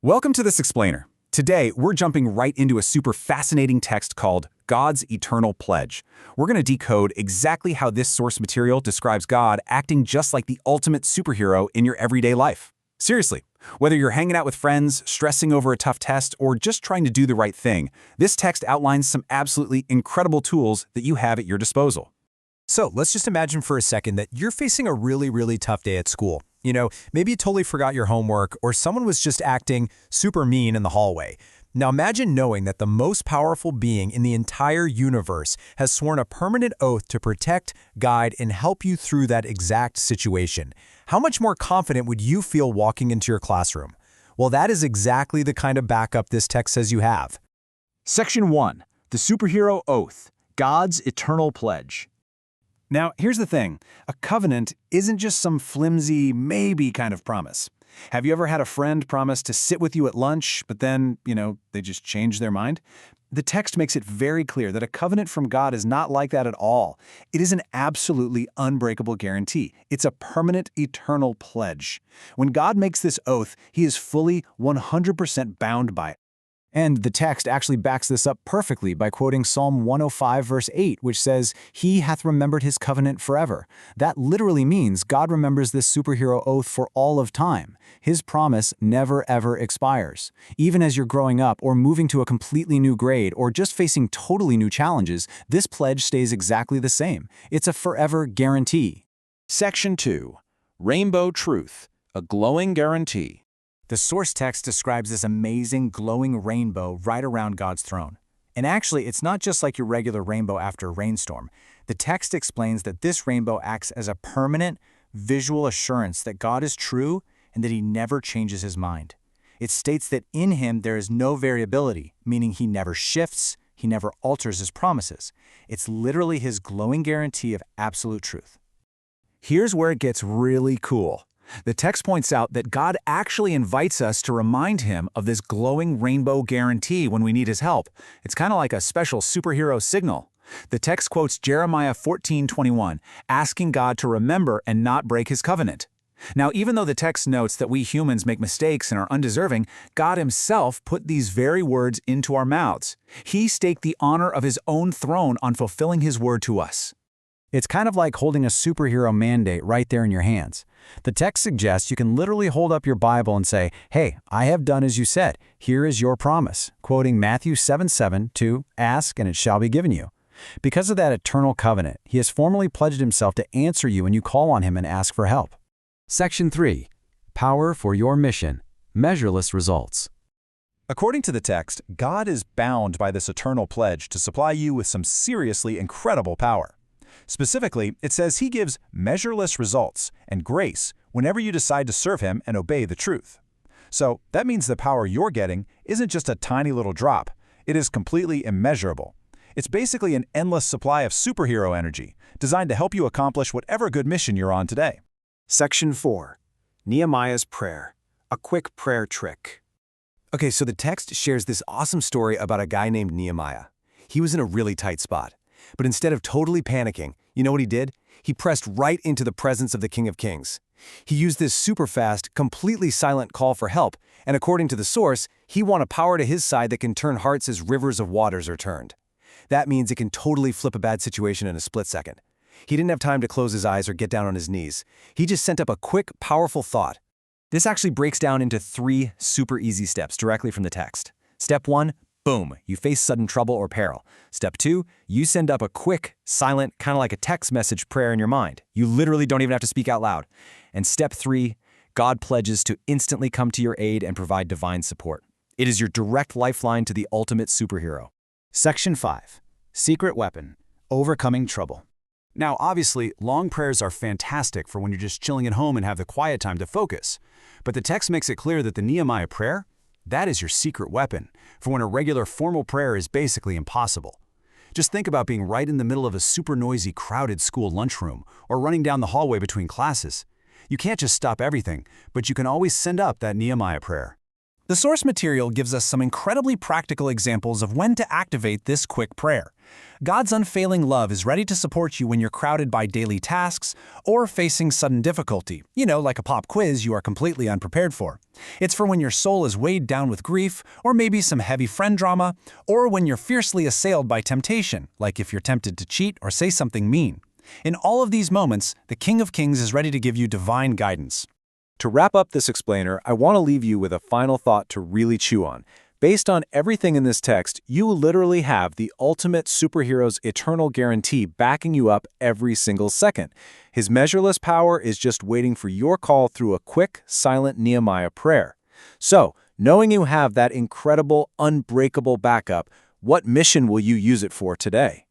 Welcome to this explainer. Today, we're jumping right into a super fascinating text called God's Eternal Pledge. We're going to decode exactly how this source material describes God acting just like the ultimate superhero in your everyday life. Seriously, whether you're hanging out with friends, stressing over a tough test, or just trying to do the right thing, this text outlines some absolutely incredible tools that you have at your disposal. So let's just imagine for a second that you're facing a really tough day at school. Maybe you totally forgot your homework or someone was just acting super mean in the hallway. Now imagine knowing that the most powerful being in the entire universe has sworn a permanent oath to protect, guide, and help you through that exact situation. How much more confident would you feel walking into your classroom? Well, that is exactly the kind of backup this text says you have. Section 1. The Superhero Oath, God's Eternal Pledge. Now, here's the thing. A covenant isn't just some flimsy, maybe kind of promise. Have you ever had a friend promise to sit with you at lunch, but then, they just change their mind? The text makes it very clear that a covenant from God is not like that at all. It is an absolutely unbreakable guarantee. It's a permanent, eternal pledge. When God makes this oath, he is fully 100% bound by it. And the text actually backs this up perfectly by quoting Psalm 105 verse 8, which says, "He hath remembered his covenant forever." That literally means God remembers this superhero oath for all of time. His promise never ever expires. Even as you're growing up or moving to a completely new grade or just facing totally new challenges, this pledge stays exactly the same. It's a forever guarantee. Section 2. Rainbow Truth, a glowing guarantee. The source text describes this amazing glowing rainbow right around God's throne. And actually, it's not just like your regular rainbow after a rainstorm. The text explains that this rainbow acts as a permanent, visual assurance that God is true and that he never changes his mind. It states that in him there is no variability, meaning he never shifts, he never alters his promises. It's literally his glowing guarantee of absolute truth. Here's where it gets really cool. The text points out that God actually invites us to remind him of this glowing rainbow guarantee when we need his help. It's kind of like a special superhero signal. The text quotes Jeremiah 14:21, asking God to remember and not break his covenant. Now, even though the text notes that we humans make mistakes and are undeserving, God himself put these very words into our mouths. He staked the honor of his own throne on fulfilling his word to us. It's kind of like holding a superhero mandate right there in your hands. The text suggests you can literally hold up your Bible and say, "Hey, I have done as you said. Here is your promise," quoting Matthew 7:7 to "Ask and it shall be given you." Because of that eternal covenant, he has formally pledged himself to answer you when you call on him and ask for help. Section 3. Power for your mission, measureless results. According to the text, God is bound by this eternal pledge to supply you with some seriously incredible power. Specifically, it says he gives measureless results and grace whenever you decide to serve him and obey the truth. So that means the power you're getting isn't just a tiny little drop. It is completely immeasurable. It's basically an endless supply of superhero energy designed to help you accomplish whatever good mission you're on today. Section 4. Nehemiah's Prayer, a quick prayer trick. Okay, so the text shares this awesome story about a guy named Nehemiah. He was in a really tight spot. But instead of totally panicking, you know what he did? He pressed right into the presence of the King of Kings. He used this super fast, completely silent call for help, and according to the source, he won a power to his side that can turn hearts as rivers of waters are turned. That means it can totally flip a bad situation in a split second. He didn't have time to close his eyes or get down on his knees. He just sent up a quick, powerful thought. This actually breaks down into 3 super easy steps directly from the text. Step 1, boom, you face sudden trouble or peril. Step 2, you send up a quick, silent, kind of like a text message prayer in your mind. You literally don't even have to speak out loud. And step 3, God pledges to instantly come to your aid and provide divine support. It is your direct lifeline to the ultimate superhero. Section 5. Secret weapon, overcoming trouble. Now, obviously, long prayers are fantastic for when you're just chilling at home and have the quiet time to focus. But the text makes it clear that the Nehemiah prayer, that is your secret weapon for when a regular formal prayer is basically impossible. Just think about being right in the middle of a super noisy, crowded school lunchroom or running down the hallway between classes. You can't just stop everything, but you can always send up that Nehemiah prayer. The source material gives us some incredibly practical examples of when to activate this quick prayer. God's unfailing love is ready to support you when you're crowded by daily tasks or facing sudden difficulty, like a pop quiz you are completely unprepared for. It's for when your soul is weighed down with grief, or maybe some heavy friend drama, or when you're fiercely assailed by temptation, like if you're tempted to cheat or say something mean. In all of these moments, the King of Kings is ready to give you divine guidance. To wrap up this explainer, I want to leave you with a final thought to really chew on. Based on everything in this text, you literally have the ultimate superhero's eternal guarantee backing you up every single second. His measureless power is just waiting for your call through a quick, silent Nehemiah prayer. So, knowing you have that incredible, unbreakable backup, what mission will you use it for today?